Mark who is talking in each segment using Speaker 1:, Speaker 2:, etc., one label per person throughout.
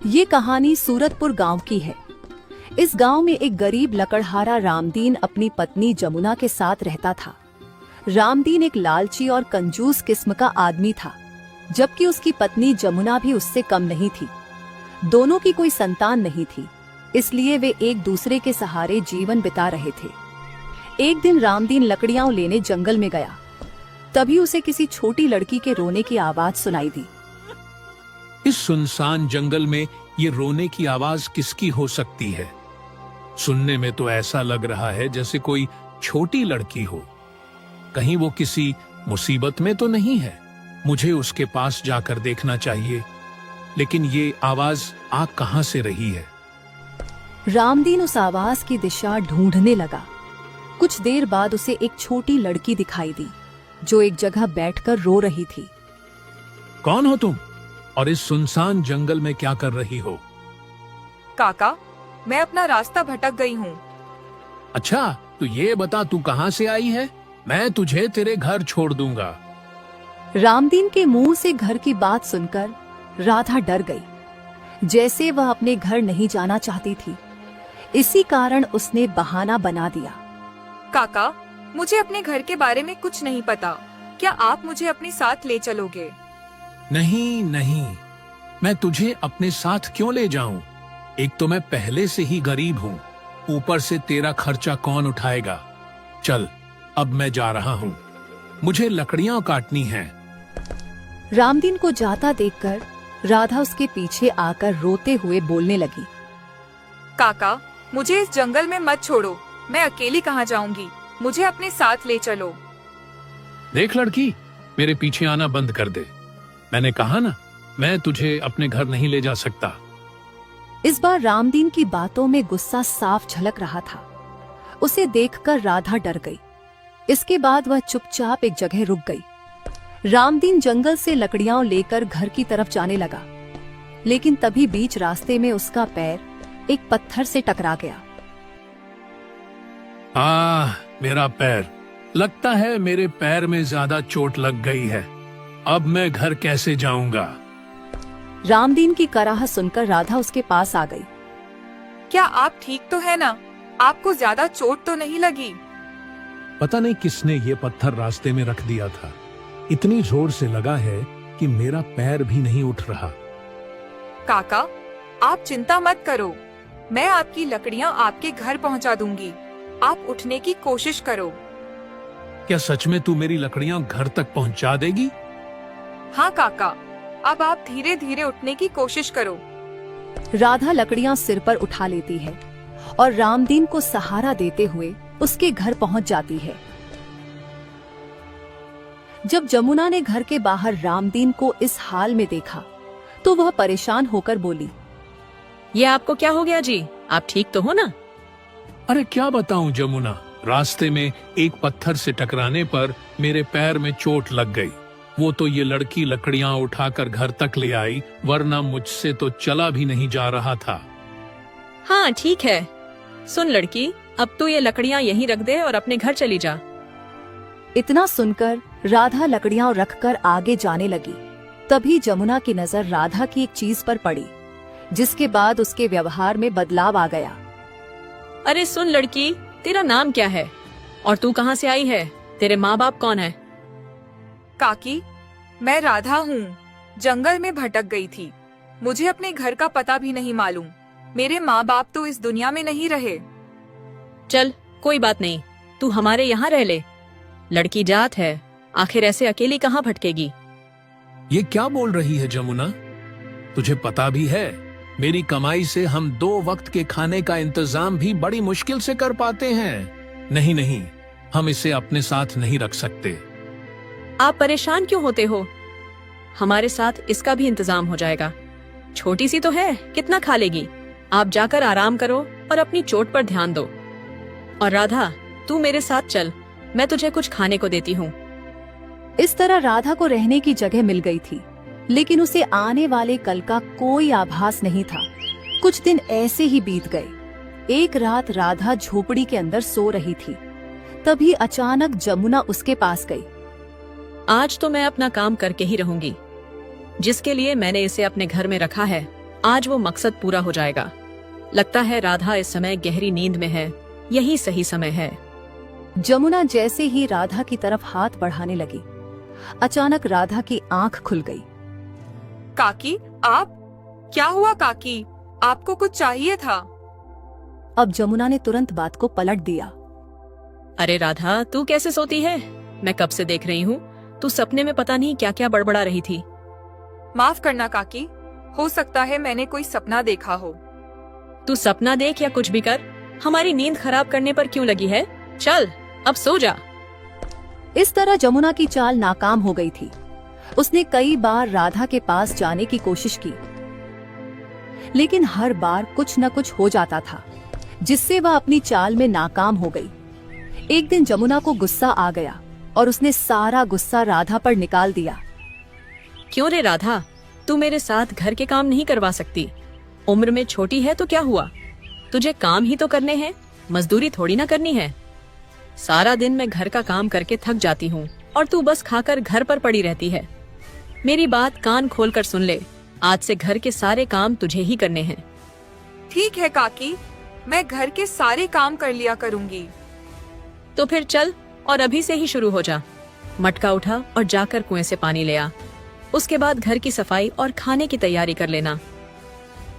Speaker 1: ये कहानी सूरतपुर गांव की है। इस गांव में एक गरीब लकड़हारा रामदीन अपनी पत्नी जमुना के साथ रहता था। रामदीन एक लालची और कंजूस किस्म का आदमी था, जबकि उसकी पत्नी जमुना भी उससे कम नहीं थी। दोनों की कोई संतान नहीं थी, इसलिए वे एक दूसरे के सहारे जीवन बिता रहे थे। एक दिन रामदीन लकड़ियां लेने जंगल में गया। तभी उसे किसी छोटी लड़की के रोने की आवाज सुनाई दी।
Speaker 2: इस सुनसान जंगल में ये रोने की आवाज किसकी हो सकती है? सुनने में तो ऐसा लग रहा है जैसे कोई छोटी लड़की हो। कहीं वो किसी मुसीबत में तो नहीं है? मुझे उसके पास जाकर देखना चाहिए। लेकिन ये आवाज आ कहां से रही है?
Speaker 1: रामदीन उस आवाज की दिशा ढूंढने लगा। कुछ देर बाद उसे एक छोटी लड़की दिखाई दी, जो एक जगह बैठकर रो रही थी।
Speaker 2: कौन हो तुम और इस सुनसान जंगल में क्या कर रही हो?
Speaker 3: काका, मैं अपना रास्ता भटक गई हूँ।
Speaker 2: अच्छा, तो ये बता तू कहां से आई है? मैं तुझे तेरे घर छोड़ दूंगा।
Speaker 1: रामदीन के मुंह से घर की बात सुनकर राधा डर गई, जैसे वह अपने घर नहीं जाना चाहती थी। इसी कारण उसने बहाना बना दिया।
Speaker 3: काका, मुझे अपने घर के बारे में कुछ नहीं पता। क्या आप मुझे अपने साथ ले चलोगे?
Speaker 2: नहीं नहीं, मैं तुझे अपने साथ क्यों ले जाऊं? एक तो मैं पहले से ही गरीब हूँ, ऊपर से तेरा खर्चा कौन उठाएगा? चल, अब मैं जा रहा हूँ। मुझे लकड़ियां काटनी हैं।
Speaker 1: रामदीन को जाता देखकर राधा उसके पीछे आकर रोते हुए बोलने लगी।
Speaker 3: काका, मुझे इस जंगल में मत छोड़ो। मैं अकेली कहाँ जाऊंगी? मुझे अपने साथ ले चलो।
Speaker 2: देख लड़की, मेरे पीछे आना बंद कर दे। मैंने कहा ना, मैं तुझे अपने घर नहीं ले जा सकता।
Speaker 1: इस बार रामदीन की बातों में गुस्सा साफ झलक रहा था। उसे देखकर राधा डर गई। इसके बाद वह चुपचाप एक जगह रुक गई। रामदीन जंगल से लकड़ियां लेकर घर की तरफ जाने लगा, लेकिन तभी बीच रास्ते में उसका पैर एक पत्थर से टकरा गया।
Speaker 2: मेरा पैर। लगता है मेरे पैर में ज्यादा चोट लग गई है। अब मैं घर कैसे जाऊंगा?
Speaker 1: रामदीन की कराह सुनकर राधा उसके पास आ गई।
Speaker 3: क्या आप ठीक तो है ना? आपको ज्यादा चोट तो नहीं लगी?
Speaker 2: पता नहीं किसने ये पत्थर रास्ते में रख दिया था। इतनी जोर से लगा है कि मेरा पैर भी नहीं उठ रहा।
Speaker 3: काका, आप चिंता मत करो। मैं आपकी लकड़ियाँ आपके घर पहुँचा दूंगी। आप उठने की कोशिश करो।
Speaker 2: क्या सच में तू मेरी लकड़ियां घर तक पहुंचा देगी?
Speaker 3: हाँ काका, अब आप धीरे धीरे उठने की कोशिश करो।
Speaker 1: राधा लकड़ियां सिर पर उठा लेती है और रामदीन को सहारा देते हुए उसके घर पहुंच जाती है। जब जमुना ने घर के बाहर रामदीन को इस हाल में देखा, तो वह परेशान होकर बोली।
Speaker 4: ये आपको क्या हो गया जी? आप ठीक तो हो ना?
Speaker 2: अरे क्या बताऊं जमुना, रास्ते में एक पत्थर से टकराने पर मेरे पैर में चोट लग गई। वो तो ये लड़की लकड़ियां उठाकर घर तक ले आई, वरना मुझसे तो चला भी नहीं जा रहा था।
Speaker 4: हाँ ठीक है। सुन लड़की, अब तू ये लकड़ियाँ यहीं रख दे और अपने घर चली जा।
Speaker 1: इतना सुनकर राधा लकड़ियां रखकर आगे जाने लगी। तभी जमुना की नजर राधा की एक चीज पर पड़ी, जिसके बाद उसके व्यवहार में बदलाव आ गया।
Speaker 4: अरे सुन लड़की, तेरा नाम क्या है और तू कहाँ से आई है? तेरे माँ बाप कौन है?
Speaker 3: काकी, मैं राधा हूँ। जंगल में भटक गई थी। मुझे अपने घर का पता भी नहीं मालूम। मेरे माँ बाप तो इस दुनिया में नहीं रहे।
Speaker 4: चल कोई बात नहीं, तू हमारे यहाँ रह ले। लड़की जात है, आखिर ऐसे अकेली कहाँ भटकेगी?
Speaker 2: ये क्या बोल रही है जमुना? तुझे पता भी है, मेरी कमाई से हम 2 वक्त के खाने का इंतजाम भी बड़ी मुश्किल से कर पाते हैं। नहीं नहीं, हम इसे अपने साथ नहीं रख सकते।
Speaker 4: आप परेशान क्यों होते हो? हमारे साथ इसका भी इंतजाम हो जाएगा। छोटी सी तो है, कितना खा लेगी? आप जाकर आराम करो और अपनी चोट पर ध्यान दो। और राधा, तू मेरे साथ चल, मैं तुझे कुछ खाने को देती हूँ।
Speaker 1: इस तरह राधा को रहने की जगह मिल गई थी, लेकिन उसे आने वाले कल का कोई आभास नहीं था। कुछ दिन ऐसे ही बीत गए। एक रात राधा झोपड़ी के अंदर सो रही थी। तभी अचानक जमुना उसके पास गई।
Speaker 4: आज तो मैं अपना काम करके ही रहूंगी। जिसके लिए मैंने इसे अपने घर में रखा है, आज वो मकसद पूरा हो जाएगा। लगता है राधा इस समय गहरी नींद में है। यही सही समय है।
Speaker 1: जमुना जैसे ही राधा की तरफ हाथ बढ़ाने लगी, अचानक राधा की आंख खुल गई।
Speaker 3: काकी, आप? क्या हुआ काकी? आपको कुछ चाहिए था?
Speaker 1: अब जमुना ने तुरंत बात को पलट दिया।
Speaker 4: अरे राधा, तू कैसे सोती है? मैं कब से देख रही हूँ। तू सपने में पता नहीं क्या क्या बड़बड़ा रही थी।
Speaker 3: माफ करना काकी, हो सकता है मैंने कोई सपना देखा हो।
Speaker 4: तू सपना देख या कुछ भी कर, हमारी नींद खराब करने पर क्यों लगी है? चल अब सो जा।
Speaker 1: इस तरह जमुना की चाल नाकाम हो गई थी। उसने कई बार राधा के पास जाने की कोशिश की, लेकिन हर बार कुछ न कुछ हो जाता था, जिससे वह अपनी चाल में नाकाम हो गई। एक दिन जमुना को गुस्सा आ गया और उसने सारा गुस्सा राधा पर निकाल दिया।
Speaker 4: क्यों रे राधा, तू मेरे साथ घर के काम नहीं करवा सकती? उम्र में छोटी है तो क्या हुआ? तुझे काम ही तो करने हैं, मजदूरी थोड़ी ना करनी है। सारा दिन मैं घर का काम करके थक जाती हूँ और तू बस खाकर घर पर पड़ी रहती है। मेरी बात कान खोलकर सुन ले, आज से घर के सारे काम तुझे ही करने हैं।
Speaker 3: ठीक है काकी, मैं घर के सारे काम कर लिया करूंगी।
Speaker 4: तो फिर चल और अभी से ही शुरू हो जा। मटका उठा और जाकर कुएं से पानी ले आ। उसके बाद घर की सफाई और खाने की तैयारी कर लेना।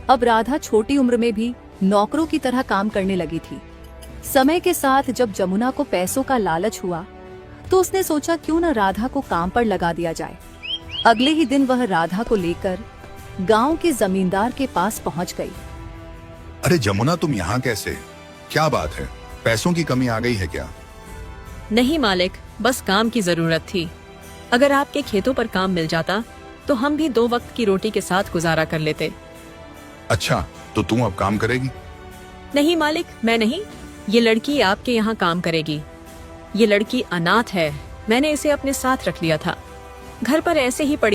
Speaker 1: अब राधा छोटी उम्र में भी नौकरों की तरह काम करने लगी थी। समय के साथ जब जमुना को पैसों का लालच हुआ, तो उसने सोचा क्यों न राधा को काम पर लगा दिया जाए। अगले ही दिन वह राधा को लेकर गांव के जमींदार के पास पहुंच गई।
Speaker 5: अरे जमुना, तुम यहाँ कैसे? क्या बात है? पैसों की कमी आ गई है क्या?
Speaker 4: नहीं मालिक, बस काम की जरूरत थी। अगर आपके खेतों पर काम मिल जाता तो हम भी 2 वक्त की रोटी के साथ गुजारा कर लेते।
Speaker 5: अच्छा, तो तुम अब काम करेगी?
Speaker 4: नहीं मालिक, मैं नहीं। ये लड़की आपके यहाँ काम करेगी। ये लड़की अनाथ है, मैंने इसे अपने साथ रख लिया था। घर पर ऐसे ही पड़ी